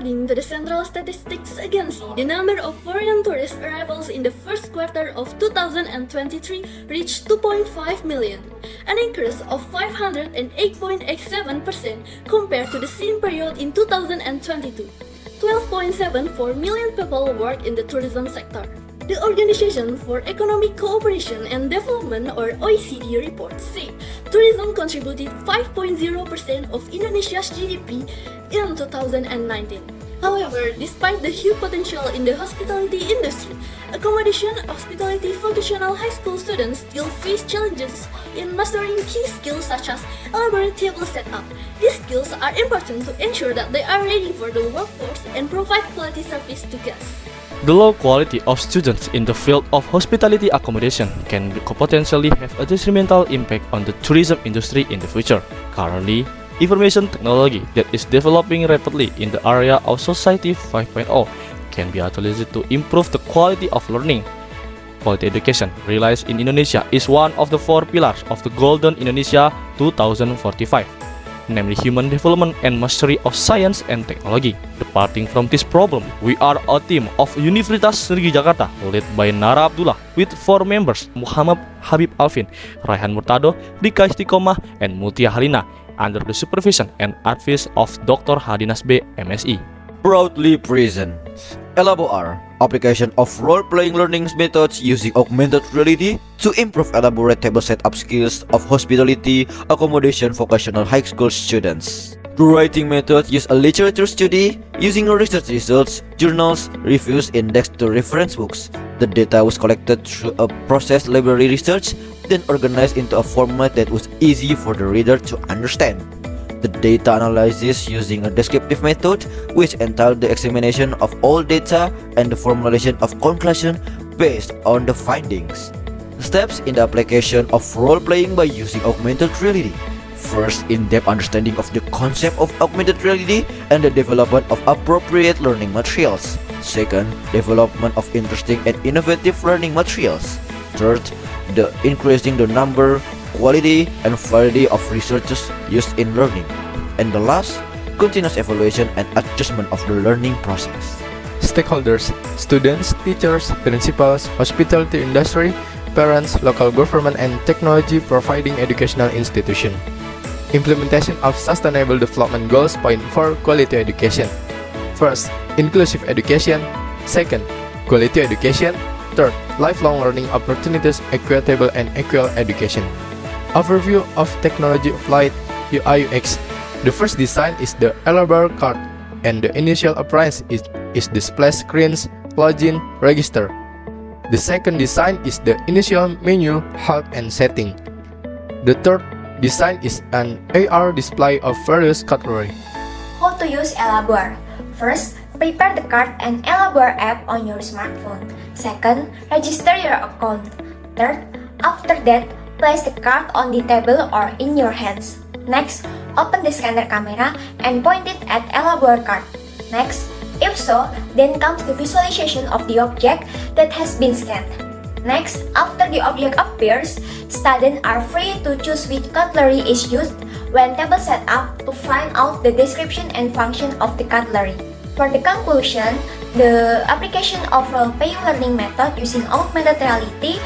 According to the Central Statistics Agency, the number of foreign tourist arrivals in the first quarter of 2023 reached 2.5 million, an increase of 508.87% compared to the same period in 2022. 12.74 million people work in the tourism sector. The Organization for Economic Cooperation and Development, or OECD, reports say tourism contributed 5.0% of Indonesia's GDP in 2019. However, despite the huge potential in the hospitality industry, accommodation hospitality vocational high school students still face challenges in mastering key skills such as elaborate table setup. These skills are important to ensure that they are ready for the workforce and provide quality service to guests. The low quality of students in the field of hospitality accommodation can potentially have a detrimental impact on the tourism industry in the future. Currently, information technology that is developing rapidly in the area of Society 5.0 can be utilized to improve the quality of learning. Quality education realized in Indonesia is one of the four pillars of the Golden Indonesia 2045. Namely human development and mastery of science and technology. Departing from this problem, we are a team of Universitas Negeri Jakarta led by Nara Abdullah with 4 members Muhammad Habib Alvin, Raihan Murtado, Dika Istiqomah, and Mutia Halina under the supervision and advice of Dr. Hadinas B. MSI. Proudly present Elabor, application of role-playing learning methods using augmented reality to improve elaborate table setup skills of hospitality accommodation vocational high school students. The writing method use a literature study using research results, journals, reviews indexed to reference books. The data was collected through a process library research, then organized into a format that was easy for the reader to understand. The data analysis using a descriptive method, which entailed the examination of all data and the formulation of conclusion based on the findings. Steps in the application of role-playing by using augmented reality. First, in-depth understanding of the concept of augmented reality and the development of appropriate learning materials. Second, development of interesting and innovative learning materials. Third, the increasing the number, quality, and variety of researches used in learning. And the last, continuous evaluation and adjustment of the learning process. Stakeholders, students, teachers, principals, hospitality industry, parents, local government, and technology providing educational institution. Implementation of Sustainable Development Goals Point 4 Quality Education. First, inclusive education. Second, quality education. Third, lifelong learning opportunities, equitable and equal education. Overview of technology applied UI/UX. The first design is the Elabor card, and the initial appearance is display screens, login, register. The second design is the initial menu, help, and setting. The third design is an AR display of various categories. How to use Elabor. First, prepare the card and Elabor app on your smartphone. Second, register your account. Third, after that, place the card on the table or in your hands. Next, open the scanner camera and point it at Elabor card. Next, if so, then comes the visualization of the object that has been scanned. Next, after the object appears, students are free to choose which cutlery is used when table set up to find out the description and function of the cutlery. For the conclusion, the application of role-playing learning method using augmented reality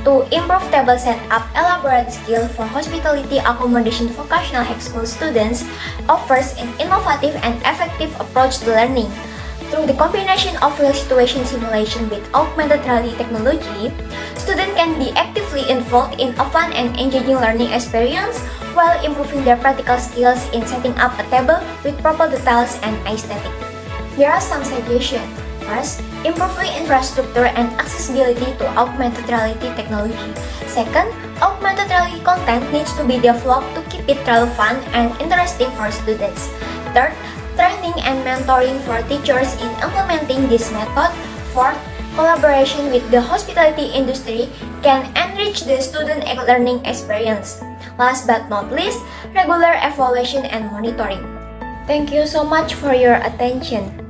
to improve table setup elaborate skill for hospitality accommodation vocational high school students offers an innovative and effective approach to learning. Through the combination of real situation simulation with augmented reality technology, students can be actively involved in a fun and engaging learning experience while improving their practical skills in setting up a table with proper details and aesthetic. There are some suggestions. First, improving infrastructure and accessibility to augmented reality technology. Second, augmented reality content needs to be developed to keep it relevant and interesting for students. Third, training and mentoring for teachers in implementing this method. Fourth, collaboration with the hospitality industry can enrich the student learning experience. Last but not least, regular evaluation and monitoring. Thank you so much for your attention.